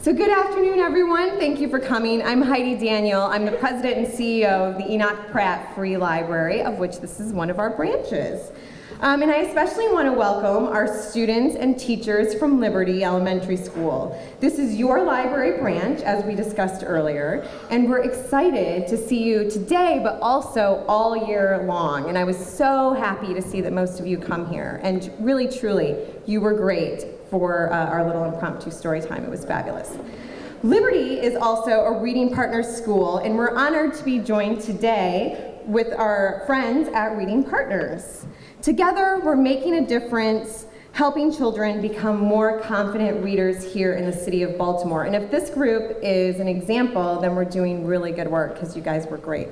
So good afternoon, everyone. Thank you for coming. I'm Heidi Daniel. I'm the president and CEO of the Enoch Pratt Free Library, of which this is one of our branches. And I especially want to welcome our students and teachers from Liberty Elementary School. This is your library branch, as we discussed earlier, and we're excited to see you today, but also all year long. And I was so happy to see that most of you come here, and really, truly, you were great for our little impromptu story time. It was fabulous. Liberty is also a Reading Partners school, and we're honored to be joined today with our friends at Reading Partners. Together, we're making a difference, helping children become more confident readers here in the city of Baltimore. And if this group is an example, then we're doing really good work, because you guys were great.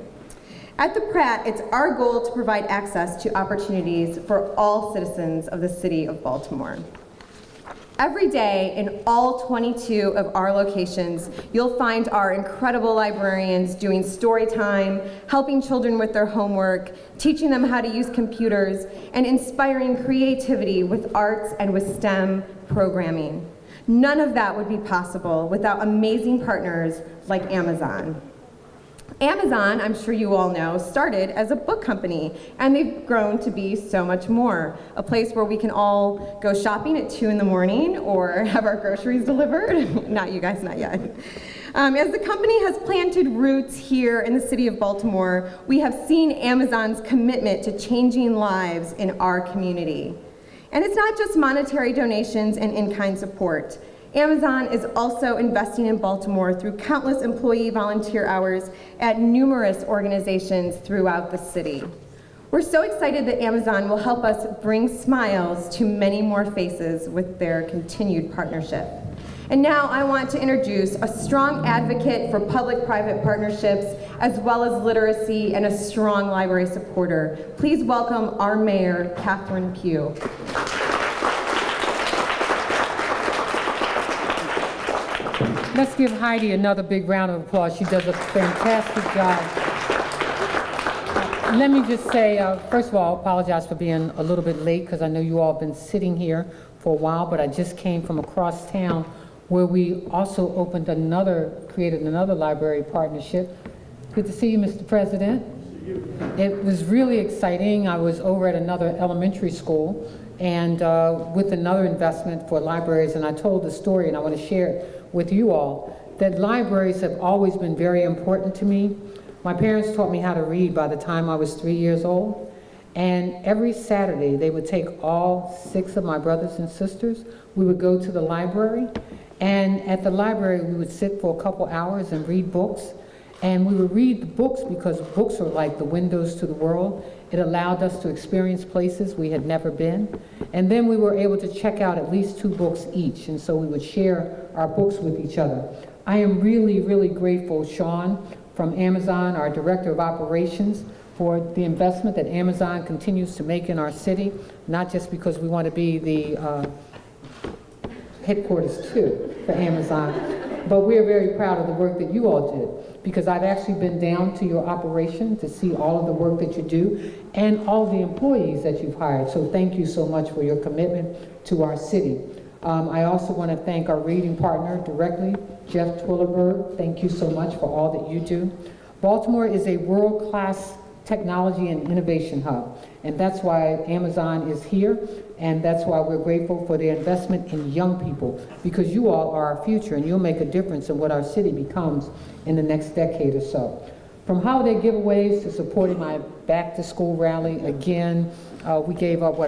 At the Pratt, it's our goal to provide access to opportunities for all citizens of the city of Baltimore. Every day in all 22 of our locations, you'll find our incredible librarians doing story time, helping children with their homework, teaching them how to use computers, and inspiring creativity with arts and with STEM programming. None of that would be possible without amazing partners like Amazon. Amazon, I'm sure you all know, started as a book company, and they've grown to be so much more. A place where we can all go shopping at 2 in the morning or have our groceries delivered. Not you guys, not yet. As the company has planted roots here in the city of Baltimore, we have seen Amazon's commitment to changing lives in our community. And it's not just monetary donations and in-kind support. Amazon is also investing in Baltimore through countless employee volunteer hours at numerous organizations throughout the city. We're so excited that Amazon will help us bring smiles to many more faces with their continued partnership. And now I want to introduce a strong advocate for public-private partnerships, as well as literacy, and a strong library supporter. Please welcome our mayor, Catherine Pugh. Let's give Heidi another big round of applause. She does a fantastic job. Let me just say, first of all, apologize for being a little bit late, because I know you all have been sitting here for a while, but I just came from across town where we also created another library partnership. Good to see you, Mr. President. It was really exciting. I was over at another elementary school and with another investment for libraries, and I told the story, and I want to share it with you all, that libraries have always been very important to me. My parents taught me how to read by the time I was 3 years old, and every Saturday they would take all 6 of my brothers and sisters. We would go to the library, and at the library we would sit for a couple hours and read books. And we would read the books because books are like the windows to the world. It allowed us to experience places we had never been. And then we were able to check out at least 2 books each, and so we would share our books with each other. I am really, really grateful, Sean, from Amazon, our Director of Operations, for the investment that Amazon continues to make in our city, not just because we want to be the headquarters too for Amazon, but we are very proud of the work that you all did, because I've actually been down to your operation to see all of the work that you do and all the employees that you've hired. So thank you so much for your commitment to our city. I also want to thank our reading partner directly, Jeff Twillerberg. Thank you so much for all that you do. Baltimore is a world-class technology and innovation hub, and that's why Amazon is here, and that's why we're grateful for their investment in young people, because you all are our future, and you'll make a difference in what our city becomes in the next decade or so. From holiday giveaways to supporting my back-to-school rally, again, we gave up,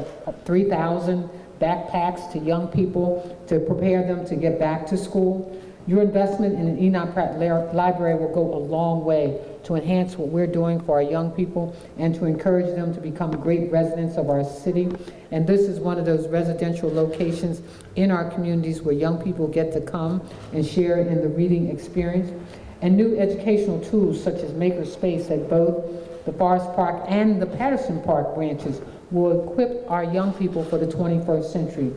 3,000 backpacks to young people to prepare them to get back to school. Your investment in an Enoch Pratt library will go a long way to enhance what we're doing for our young people and to encourage them to become great residents of our city. And this is one of those residential locations in our communities where young people get to come and share in the reading experience. And new educational tools such as Makerspace at both the Forest Park and the Patterson Park branches will equip our young people for the 21st century,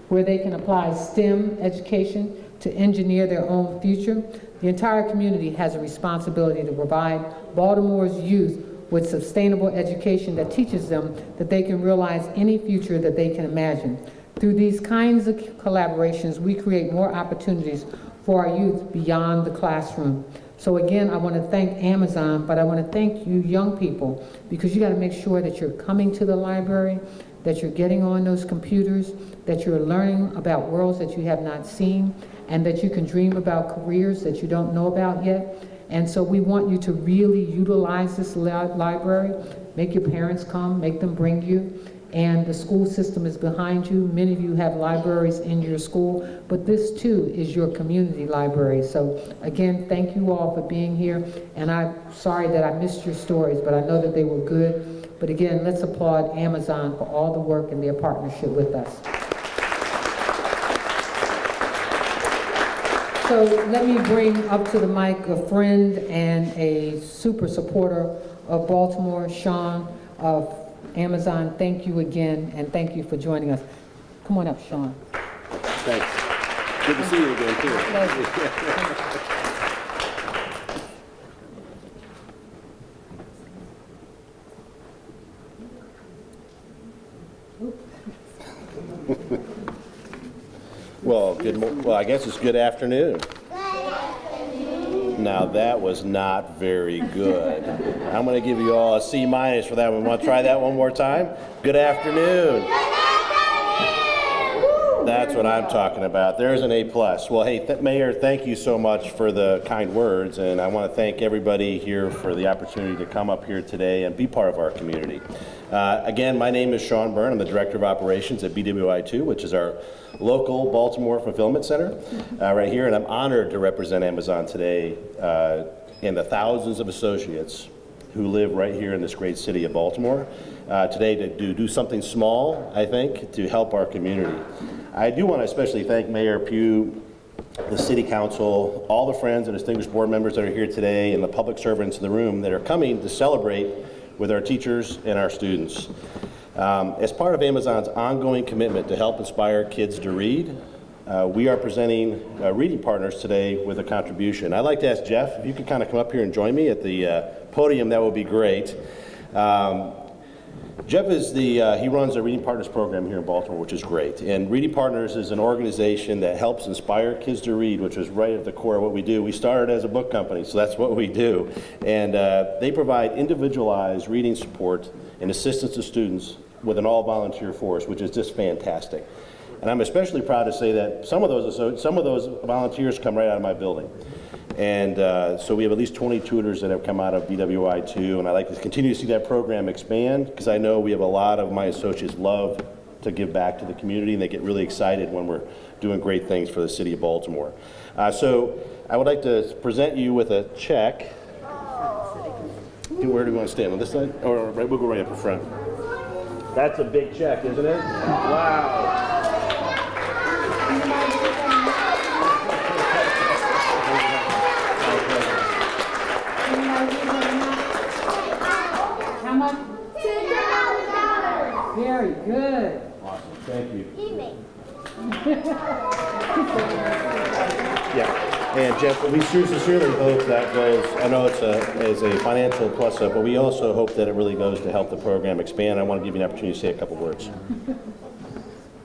where they can apply STEM education to engineer their own future. The entire community has a responsibility to provide Baltimore's youth with sustainable education that teaches them that they can realize any future that they can imagine. Through these kinds of collaborations, we create more opportunities for our youth beyond the classroom. So again, I want to thank Amazon, but I want to thank you young people, because you got to make sure that you're coming to the library, that you're getting on those computers, that you're learning about worlds that you have not seen, and that you can dream about careers that you don't know about yet. And so we want you to really utilize this library. Make your parents come, make them bring you. And the school system is behind you. Many of you have libraries in your school, but this too is your community library. So again, thank you all for being here. And I'm sorry that I missed your stories, but I know that they were good. But again, let's applaud Amazon for all the work and their partnership with us. So let me bring up to the mic a friend and a super supporter of Baltimore, Sean of Amazon. Thank you again, and thank you for joining us. Come on up, Sean. Thanks. Good to see you again, too. Well, I guess it's good afternoon. Now that was not very good. I'm going to give you all a C- for that one. Want to try that one more time? Good afternoon. That's what I'm talking about. There's an A+. Well, hey, Mayor, thank you so much for the kind words, and I want to thank everybody here for the opportunity to come up here today and be part of our community. Again, my name is Sean Byrne. I'm the Director of Operations at BWI2, which is our local Baltimore Fulfillment Center right here, and I'm honored to represent Amazon today and the thousands of associates who live right here in this great city of Baltimore today to do something small, I think, to help our community. I do want to especially thank Mayor Pugh, the City Council, all the friends and distinguished board members that are here today, and the public servants in the room that are coming to celebrate with our teachers and our students. As part of Amazon's ongoing commitment to help inspire kids to read, we are presenting reading partners today with a contribution. I'd like to ask Jeff, if you could kind of come up here and join me at the podium, that would be great. Jeff is he runs a Reading Partners program here in Baltimore, which is great. And Reading Partners is an organization that helps inspire kids to read, which is right at the core of what we do. We started as a book company, so that's what we do. And they provide individualized reading support and assistance to students with an all-volunteer force, which is just fantastic. And I'm especially proud to say that some of those volunteers come right out of my building. And so we have at least 20 tutors that have come out of BWI2, and I'd like to continue to see that program expand, because I know we have a lot of my associates love to give back to the community, and they get really excited when we're doing great things for the city of Baltimore. So I would like to present you with a check. Where do we want to stand, on this side? Or we'll go right up in front. That's a big check, isn't it? Wow. How much? $2,000. Very good. Awesome. Thank you. Yeah. And Jeff, we sincerely hope that goes, I know it's a financial plus up, but we also hope that it really goes to help the program expand. I want to give you an opportunity to say a couple words.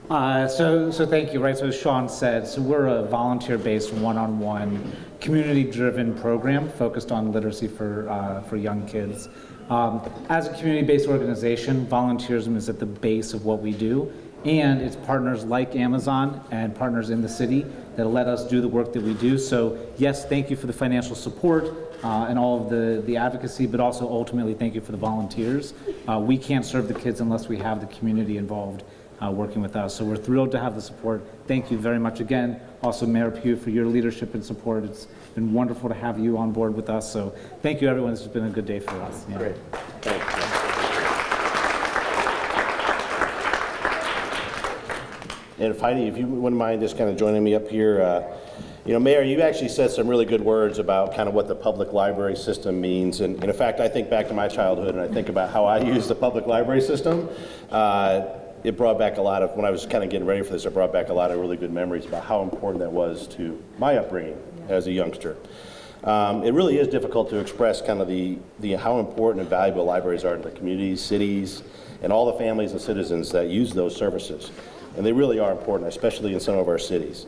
So thank you, right? So as Sean said, so we're a volunteer-based, one-on-one, community-driven program focused on literacy for young kids. As a community-based organization, volunteerism is at the base of what we do, and it's partners like Amazon and partners in the city that let us do the work that we do. So yes, thank you for the financial support and all of the advocacy, but also ultimately thank you for the volunteers. We can't serve the kids unless we have the community involved working with us. So we're thrilled to have the support. Thank you very much again. Also, Mayor Pugh, for your leadership and support. It's been wonderful to have you on board with us. So thank you, everyone. This has been a good day for us. Yeah. Great. Thanks. And Heidi, if you wouldn't mind just kind of joining me up here. You know, Mayor, you actually said some really good words about kind of what the public library system means. And in fact, I think back to my childhood and I think about how I used the public library system. It brought back a lot of, when I was kind of getting ready for this, it brought back a lot of really good memories about how important that was to my upbringing as a youngster. It really is difficult to express kind of the how important and valuable libraries are to the communities, cities, and all the families and citizens that use those services. And they really are important, especially in some of our cities.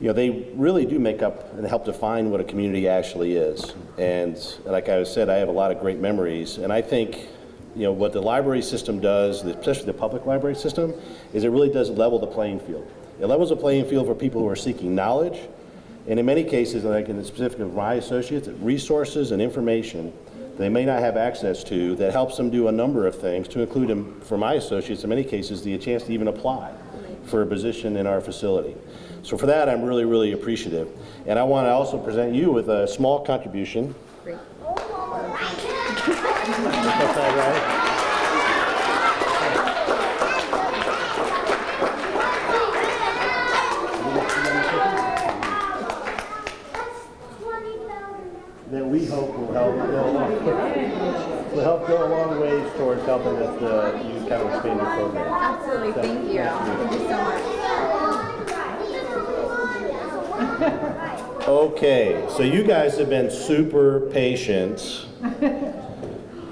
they really do make up and help define what a community actually is. And like I said, I have a lot of great memories, and I think what the library system does, especially the public library system, is it really does level the playing field. It levels the playing field for people who are seeking knowledge, and in many cases, like in the specific of my associates, resources and information they may not have access to that helps them do a number of things, to include them, for my associates, in many cases, the chance to even apply for a position in our facility. So for that, I'm really, really appreciative. And I want to also present you with a small contribution. Great. That we hope will help go a long ways towards helping us you kind of expand your program. Absolutely, thank you. Thank you so much. Okay, so you guys have been super patient,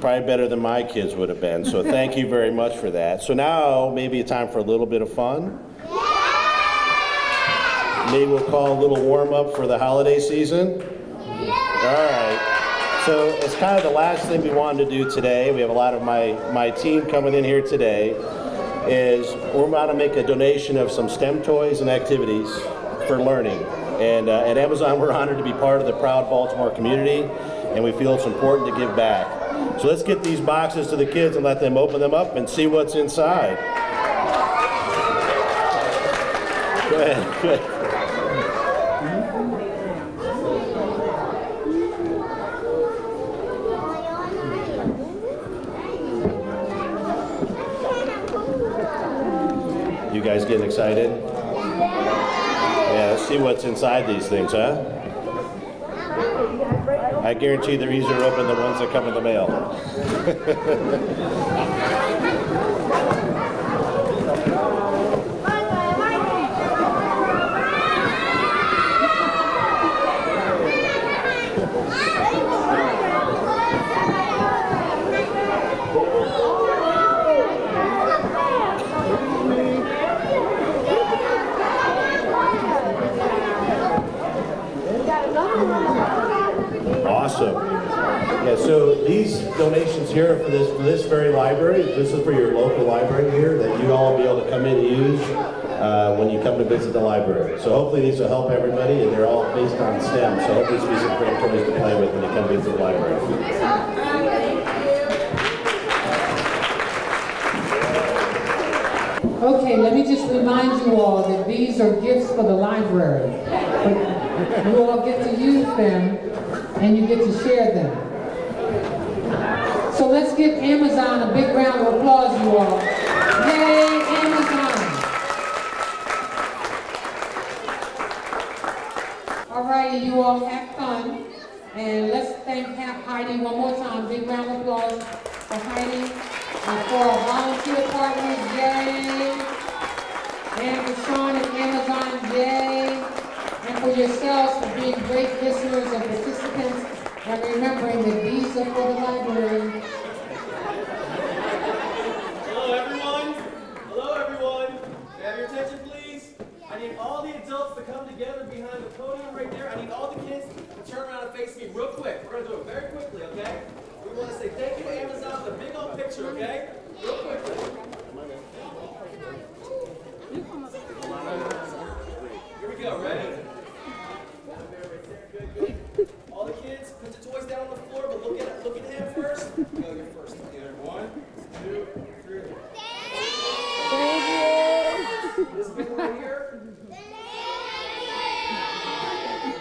probably better than my kids would have been, so thank you very much for that. So now maybe it's time for a little bit of fun. Maybe we'll call a little warm-up for the holiday season. All right, so it's kind of the last thing we wanted to do today. We have a lot of my team coming in here today, is we're about to make a donation of some STEM toys and activities for learning. And at Amazon, we're honored to be part of the proud Baltimore community, and we feel it's important to give back. So let's get these boxes to the kids and let them open them up and see what's inside. Go ahead. Good. You guys getting excited? Yeah, let's see what's inside these things, huh? I guarantee they're easier to open than the ones that come in the mail. Awesome. Yeah, so these donations here are for this very library. This is for your local library here that you all will be able to come in and use when you come to visit the library. So hopefully these will help everybody, and they're all based on STEM, so hopefully these will be some great toys to play with when you come visit the library. Okay, let me just remind you all that these are gifts for the library. You all get to use them, and you get to share them. So let's give Amazon a big round of applause, you all. Yay, Amazon! All righty, you all have fun. And let's thank Heidi one more time. Big round of applause for Heidi and for our volunteer partners, yay! And for Sean and Amazon, yay! And for yourselves for being great listeners and participants, and remembering that these are for the library. Hello everyone. Hello everyone. Can I have your attention please? I need all the adults to come together behind the podium right there. I need all the kids to turn around and face me real quick. We're going to do it very quickly, okay? We want to say thank you to Amazon with a big old picture, okay? Real quickly. Here we go, ready? All the kids, put the toys down on the floor, but look at him first. Go, you're first. Here, 1, 2, 3. This big one right here.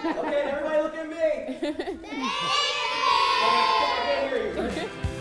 Okay, everybody look at me. I can't hear you.